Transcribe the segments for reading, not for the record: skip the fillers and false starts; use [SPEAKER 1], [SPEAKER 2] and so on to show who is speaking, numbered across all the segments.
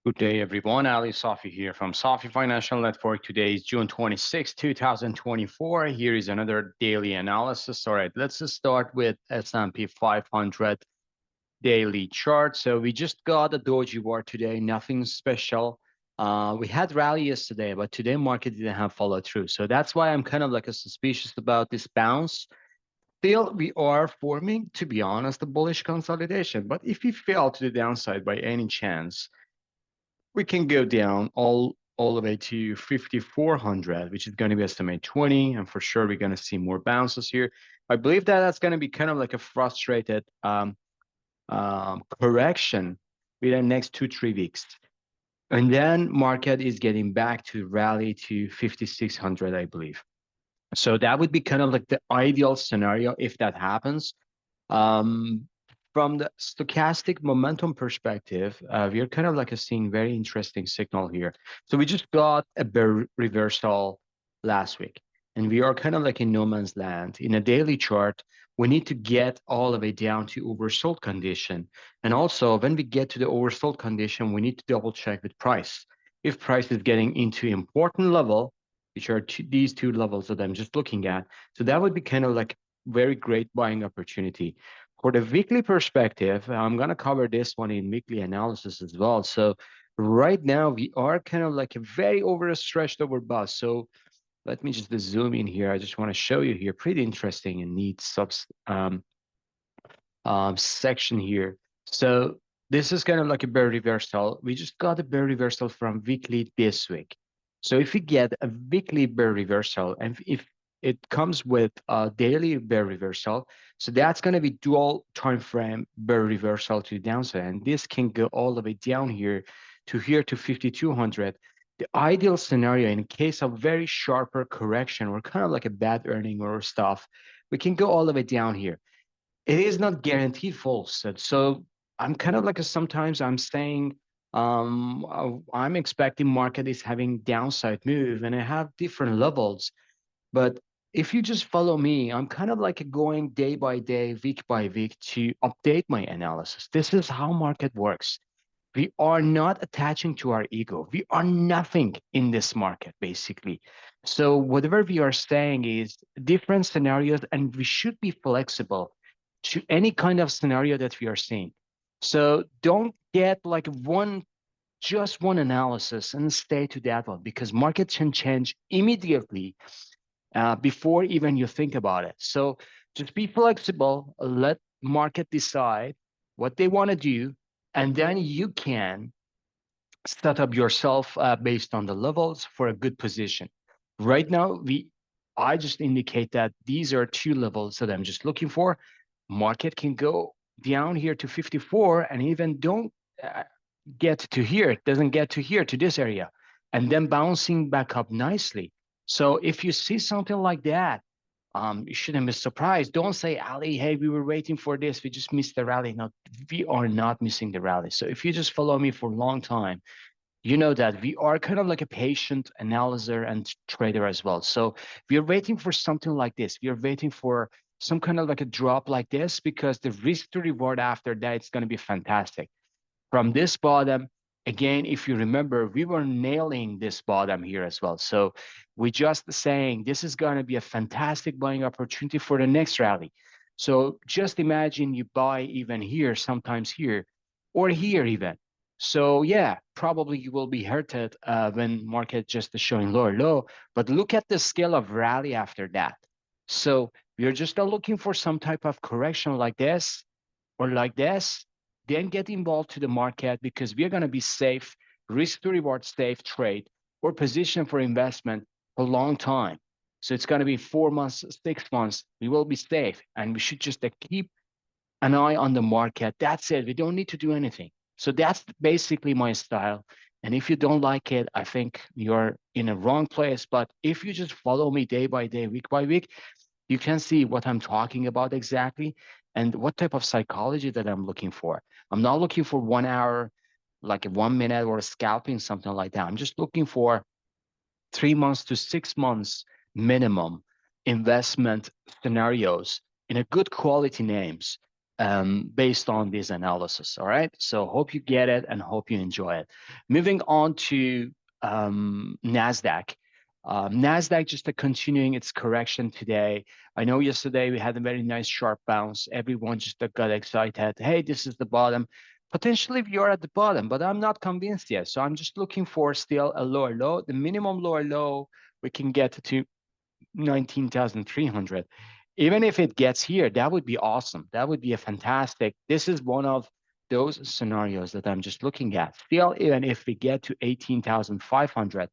[SPEAKER 1] Good day, everyone. Ali Safi here from Safi Financial Network. Today is June 26, 2024. Here is another daily analysis. All right, let's just start with S&P 500 daily chart. So we just got a doji bar today, nothing special. We had rally yesterday, but today market didn't have follow through. So that's why I'm kind of like a suspicious about this bounce. Still, we are forming, to be honest, a bullish consolidation. But if we fail to the downside by any chance, we can go down all the way to 5400, which is going to be estimate 20, and for sure we're going to see more bounces here. I believe that that's going to be kind of like a frustrated correction within the next 2-3 weeks, and then market is getting back to rally to 5600, I believe. So that would be kind of like the ideal scenario if that happens. um, from the stochastic momentum perspective, we are kind of like seeing very interesting signal here. So we just got a bear reversal last week, and we are kind of like in no man's land. In a daily chart, we need to get all the way down to oversold condition. And also, when we get to the oversold condition, we need to double check with price. If price is getting into important level, which are these two levels that I'm just looking at, so that would be kind of like very great buying opportunity. For the weekly perspective, I'm going to cover this one in weekly analysis as well. So right now we are kind of like a very overstretched overbought. So let me just zoom in here. I just want to show you here, pretty interesting and neat section here. So this is kind of like a bear reversal. We just got a bear reversal from weekly this week. So if we get a weekly bear reversal, and if it comes with a daily bear reversal, so that's going to be dual time frame bear reversal to the downside, and this can go all the way down here to 5200. The ideal scenario in case of very sharper correction or kind of like a bad earning or stuff, we can go all the way down here. It is not guaranteed false. So I'm kind of like sometimes I'm saying I'm expecting market is having downside move and I have different levels. But if you just follow me, I'm kind of like going day by day, week by week to update my analysis. This is how market works. We are not attaching to our ego. We are nothing in this market, basically. So whatever we are saying is different scenarios, and we should be flexible to any kind of scenario that we are seeing. So don't get like just one analysis and stay to that one, because market can change immediately before even you think about it. So just be flexible, let market decide what they want to do, and then you can set up yourself based on the levels for a good position. Right now, I just indicate that these are two levels that I'm just looking for. Market can go down here to 54 and even don't uh, get to here. It doesn't get to here, to this area, and then bouncing back up nicely. So if you see something like that, you shouldn't be surprised. Don't say, Ali, hey, we were waiting for this. We just missed the rally. No, we are not missing the rally. So if you just follow me for a long time, you know that we are kind of like a patient analyzer and trader as well. So we are waiting for something like this. We are waiting for some kind of like a drop like this, because the risk to reward after that, it's going to be fantastic. From this bottom, again, if you remember, we were nailing this bottom here as well. So we just saying this is going to be a fantastic buying opportunity for the next rally. So just imagine you buy even here, sometimes here, or here even. So yeah, probably you will be hurted when market just is showing lower low, but look at the scale of rally after that. So we're just looking for some type of correction like this or like this, then get involved to the market, because we're going to be safe, risk to reward safe trade or position for investment for a long time. So it's going to be 4 months, 6 months. We will be safe, and we should just keep an eye on the market. That's it. We don't need to do anything. So that's basically my style. And if you don't like it, I think you're in a wrong place. But if you just follow me day by day, week by week, you can see what I'm talking about exactly and what type of psychology that I'm looking for. I'm not looking for 1 hour, like a 1 minute or a scalping, something like that. I'm just looking for 3 months to 6 months minimum investment scenarios in a good quality names. based on this analysis. All right. So hope you get it and hope you enjoy it. Moving on to Nasdaq. Nasdaq just continuing its correction today. I know yesterday we had a very nice sharp bounce. Everyone just got excited. Hey, this is the bottom. Potentially we are at the bottom, but I'm not convinced yet. So I'm just looking for still a lower low. The minimum lower low we can get to 19,300. Even if it gets here, that would be awesome. That would be a fantastic. This is one of those scenarios that I'm just looking at. Still, even if we get to 18,500,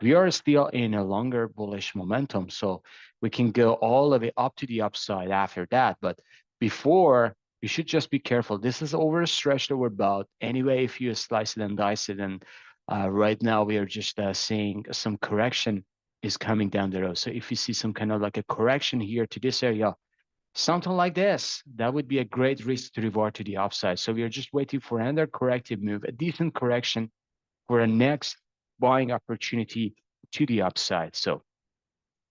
[SPEAKER 1] we are still in a longer bullish momentum. So we can go all the way up to the upside after that. But before, you should just be careful. This is overstretched overbought. Anyway, if you slice it and dice it, and right now we are just seeing some correction is coming down the road. So if you see some kind of like a correction here to this area, something like this, that would be a great risk to reward to the upside. So we are just waiting for another corrective move, a decent correction for a next buying opportunity to the upside. So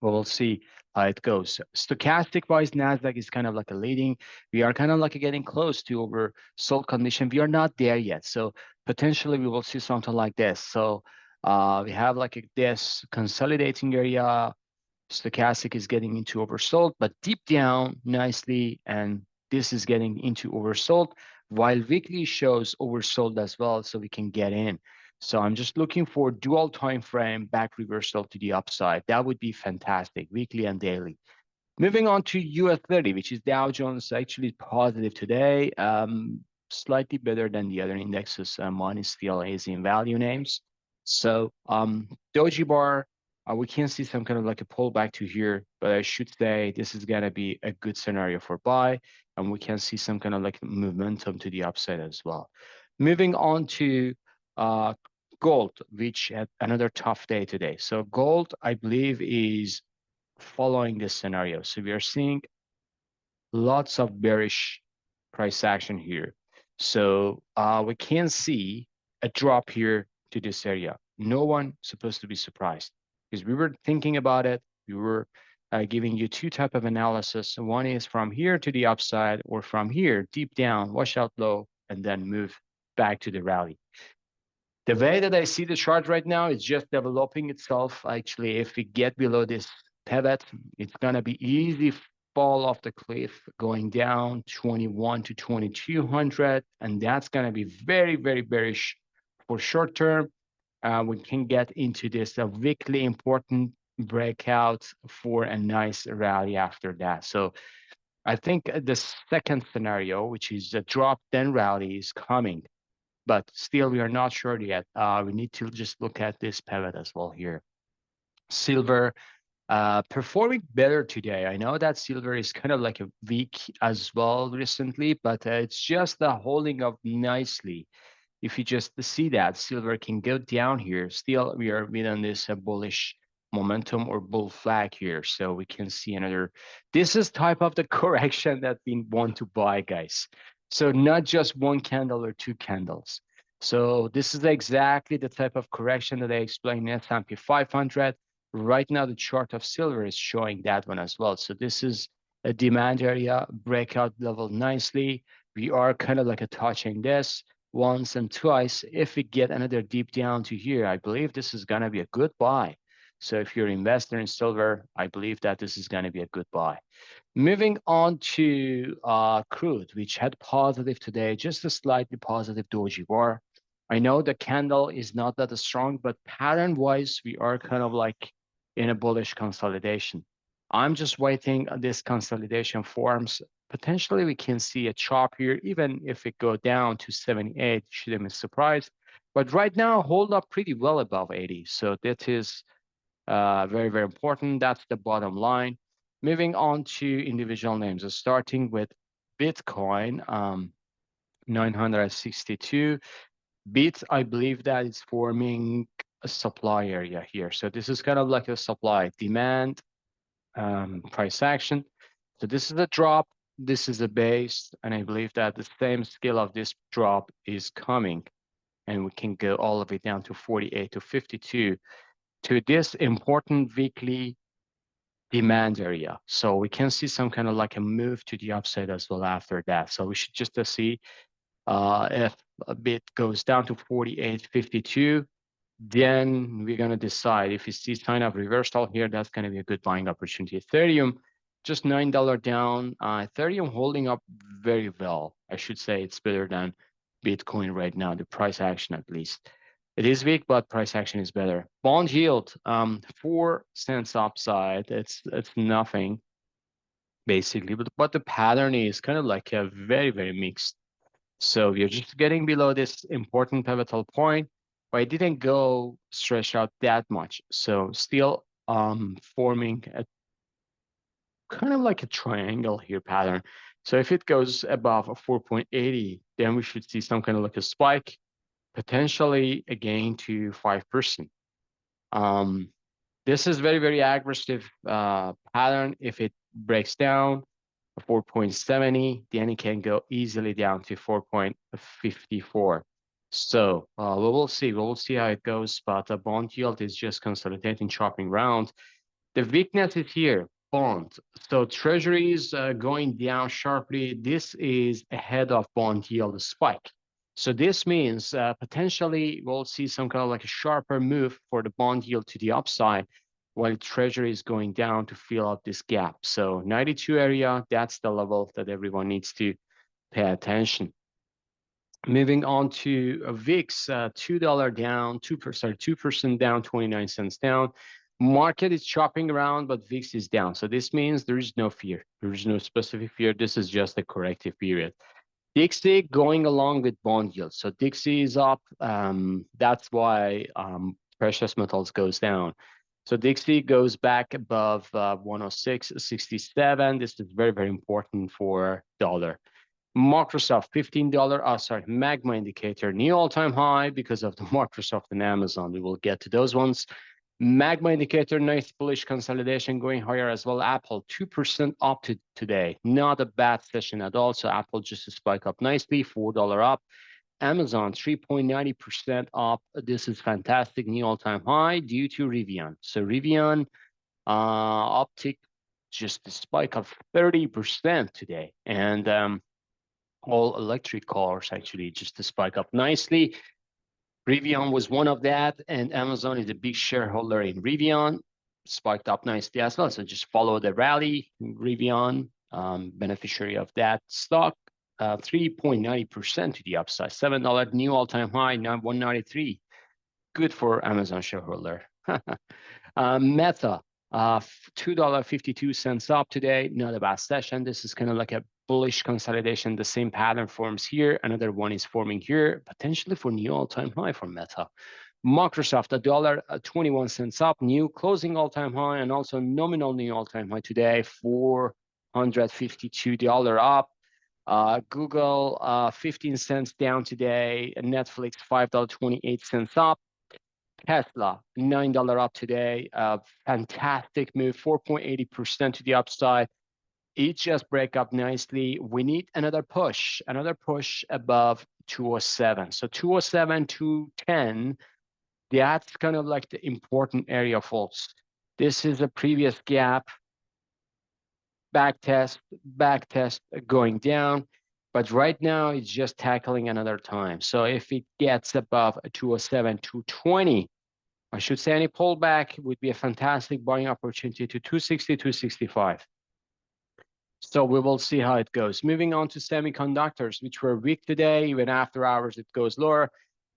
[SPEAKER 1] we'll see how it goes. Stochastic wise, Nasdaq is kind of like a leading. We are kind of like getting close to oversold condition. We are not there yet. So potentially we will see something like this. So we have like this consolidating area. Stochastic is getting into oversold, but deep down nicely, and this is getting into oversold, while weekly shows oversold as well, so we can get in. So I'm just looking for dual time frame back reversal to the upside. That would be fantastic, weekly and daily. Moving on to US 30, which is Dow Jones, actually positive today, slightly better than the other indexes. Mine is still Asian value names. So Doji bar, we can see some kind of like a pullback to here, but I should say this is gonna be a good scenario for buy, and we can see some kind of like momentum to the upside as well. Moving on to uh, gold, which had another tough day today. So gold, I believe, is following this scenario. So we are seeing lots of bearish price action here. So we can see a drop here to this area. No one supposed to be surprised because we were thinking about it. We were giving you two type of analysis. One is from here to the upside, or from here deep down, wash out low, and then move back to the rally. The way that I see the chart right now is just developing itself. Actually, if we get below this pivot, it's going to be easy fall off the cliff going down 21 to 2200, and that's going to be very, very bearish for short term. We can get into this weekly important breakout for a nice rally after that. So I think the second scenario, which is a drop then rally, is coming, but still we are not sure yet. We need to just look at this pivot as well here. Silver performing better today. I know that silver is kind of like a weak as well recently, but it's just holding up nicely. If you just see that silver can go down here, still we are within this bullish momentum or bull flag here. So we can see another, this is type of the correction that we want to buy, guys. So not just one candle or two candles. So this is exactly the type of correction that I explained in S&P 500. Right now, the chart of silver is showing that one as well. So this is a demand area, breakout level nicely. We are kind of like a touching this once and twice. If we get another deep down to here, I believe this is going to be a good buy. So if you're an investor in silver, I believe that this is going to be a good buy. Moving on to crude, which had positive today, just a slightly positive doji bar. I know the candle is not that strong, but pattern-wise, we are kind of like in a bullish consolidation. I'm just waiting on this consolidation forms. Potentially, we can see a chop here, even if it go down to 78, shouldn't be surprised. But right now, hold up pretty well above 80. So that is very, very important. That's the bottom line. Moving on to individual names, starting with Bitcoin, 962. Bit, I believe that is forming a supply area here. So this is kind of like a supply demand price action. So this is a drop, this is a base, and I believe that the same scale of this drop is coming, and we can go all the way down to 48 to 52 to this important weekly demand area. So we can see some kind of like a move to the upside as well after that. So we should just see if a bit goes down to 48.52, then we're going to decide if you see sign of reversal here, that's going to be a good buying opportunity. Ethereum, just $9 down. Ethereum holding up very well. I should say it's better than Bitcoin right now, the price action at least. It is weak, but price action is better. Bond yield, 4 cents upside. It's nothing basically, but the pattern is kind of like a very mixed. So we are just getting below this important pivotal point, but it didn't go stretch out that much. So still forming a kind of like a triangle here pattern. So if it goes above a 4.80, then we should see some kind of like a spike, potentially again to 5%. This is very aggressive pattern. If it breaks down 4.70, then it can go easily down to 4.54. So we will see. We will see how it goes. But the bond yield is just consolidating, chopping around. The weakness is here, bond. So treasuries going down sharply. This is ahead of bond yield spike. So this means potentially we'll see some kind of like a sharper move for the bond yield to the upside while treasury is going down to fill up this gap. So 92 area, that's the level that everyone needs to pay attention. Moving on to VIX, $2 down, 2% down, 29 cents down. Market is chopping around, but VIX is down. So this means there is no fear. There is no specific fear. This is just a corrective period. Dixie going along with bond yields. So Dixie is up. That's why precious metals goes down. So Dixie goes back above 106.67. This is very important for dollar. Microsoft, $15, Magma indicator, new all-time high because of the Microsoft and Amazon. We will get to those ones. Magma indicator, nice bullish consolidation going higher as well. Apple, 2% up today. Not a bad session at all. So Apple just spike up nicely, $4 up. Amazon, 3.90% up. This is fantastic, new all-time high due to Rivian. So Rivian uptick, just a spike of 30% today. And all electric cars actually just to spike up nicely. Rivian was one of that, and Amazon is a big shareholder in Rivian, spiked up nicely as well. So just follow the rally. Rivian, beneficiary of that stock, 3.90% to the upside, $7 new all-time high, now 193. Good for Amazon shareholder. Meta, $2.52 up today. Not a bad session. This is kind of like a bullish consolidation. The same pattern forms here. Another one is forming here, potentially for new all-time high for Meta. Microsoft, $1.21 up, new closing all-time high, and also nominal new all-time high today, $452 up. Google, 15 cents down today. Netflix, $5.28 up. Tesla, $9 up today. Fantastic move, 4.80% to the upside. It just break up nicely. We need another push above 207. So 207, 210, that's kind of like the important area, folks. This is a previous gap, back test going down. But right now, it's just tackling another time. So if it gets above 207, 220, I should say any pullback would be a fantastic buying opportunity to 260, 265. So we will see how it goes. Moving on to semiconductors, which were weak today. Even after hours, it goes lower.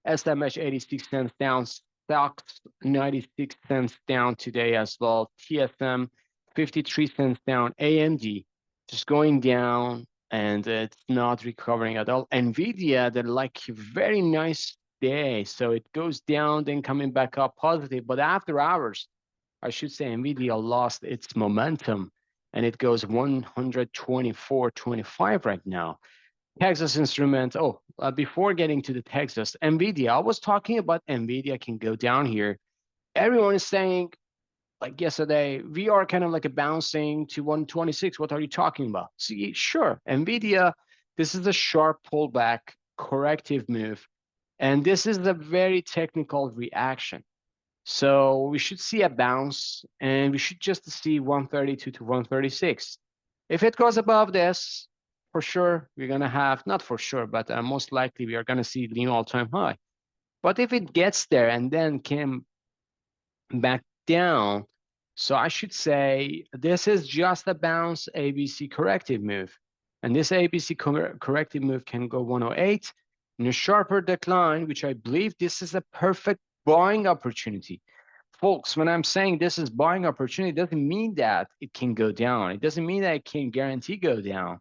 [SPEAKER 1] SMH, 86 cents down. Stocks, 96 cents down today as well. TSM, 53 cents down. AMD, just going down, and it's not recovering at all. NVIDIA, they're like very nice day. So it goes down, then coming back up positive. But after hours, I should say NVIDIA lost its momentum, and it goes 124.25 right now. Texas Instruments. Before getting to the Texas, NVIDIA, I was talking about NVIDIA can go down here. Everyone is saying, like yesterday, we are kind of like a bouncing to 126. What are you talking about? See, sure, NVIDIA, this is a sharp pullback, corrective move, and this is a very technical reaction. So we should see a bounce, and we should just see 132 to 136. If it goes above this, for sure, we're going to have, not for sure, but most likely we are going to see new all-time high. But if it gets there and then came back down, so I should say this is just a bounce ABC corrective move. And this ABC corrective move can go 108 in a sharper decline, which I believe this is a perfect buying opportunity. Folks, when I'm saying this is buying opportunity, it doesn't mean that it can go down. It doesn't mean that it can guarantee go down.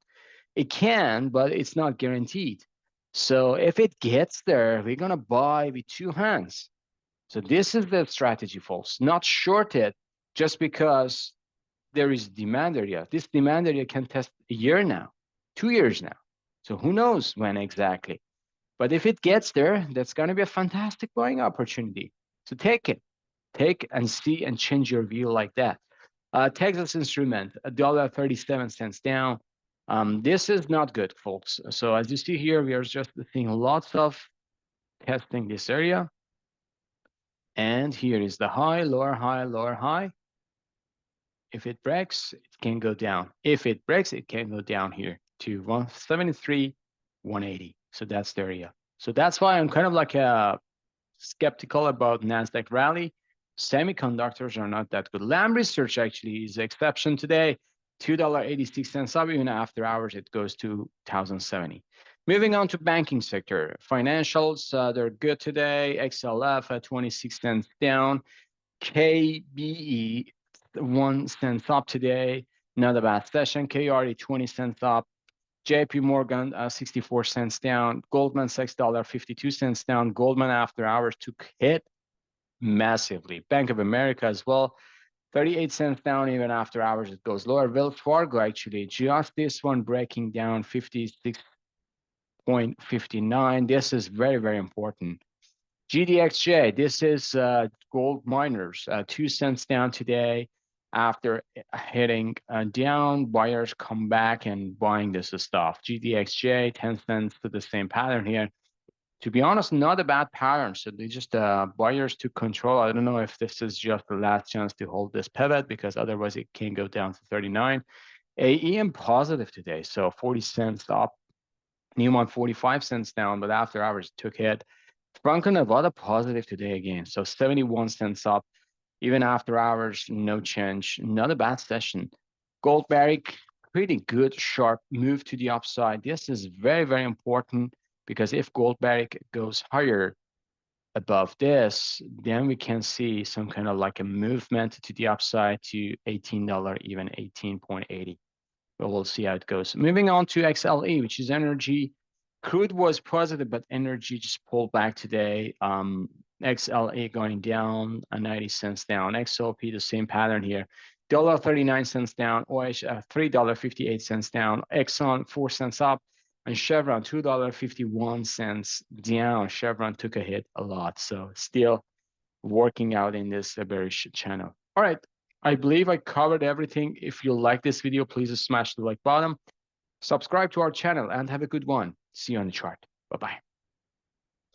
[SPEAKER 1] It can, but it's not guaranteed. So if it gets there, we're going to buy with two hands. So this is the strategy, folks. Not short it just because there is demand area. This demand area can test a year now, 2 years now. So who knows when exactly. But if it gets there, that's going to be a fantastic buying opportunity. So take it. Take and see and change your view like that. Texas Instrument, $1.37 down. This is not good, folks. So as you see here, we are just seeing lots of testing this area. And here is the high, lower high, lower high. If it breaks, it can go down. If it breaks, it can go down here to 173, 180. So that's the area. So that's why I'm kind of like skeptical about Nasdaq rally. Semiconductors are not that good. Lam Research actually is the exception today. $2.86 up, even after hours, it goes to 1,070. Moving on to banking sector. Financials, they're good today. XLF at 26 cents down. KBE, 1 cent up today. Not a bad session. KRE, 20 cents up. JP Morgan, 64 cents down. Goldman Sachs, $1.52 down. Goldman after hours took hit massively. Bank of America as well, 38 cents down. Even after hours, it goes lower. Wells Fargo, actually, just this one breaking down 56.59. This is very, very important. GDXJ, this is gold miners, 2 cents down today. After hitting down, buyers come back and buying this stuff. GDXJ, 10 cents to the same pattern here. To be honest, not a bad pattern. So they just buyers to control. I don't know if this is just the last chance to hold this pivot, because otherwise it can go down to 39. AEM positive today, so 40 cents up. Newmont 45 cents down, but after hours it took hit. Franco-Nevada positive today again, so 71 cents up. Even after hours, no change. Not a bad session. Gold Barrick, pretty good, sharp move to the upside. This is very, very important, because if Gold Barrick goes higher above this, then we can see some kind of like a movement to the upside to $18, even 18.80. But we'll see how it goes. Moving on to XLE, which is energy. Crude was positive, but energy just pulled back today. XLE going down, 90 cents down. XOP, the same pattern here. $1.39 down. OH, $3.58 down. Exxon, 4 cents up. And Chevron, $2.51 down. Chevron took a hit a lot. So still working out in this bearish channel. All right. I believe I covered everything. If you like this video, please smash the like button. Subscribe to our channel and have a good one. See you on the chart. Bye-bye.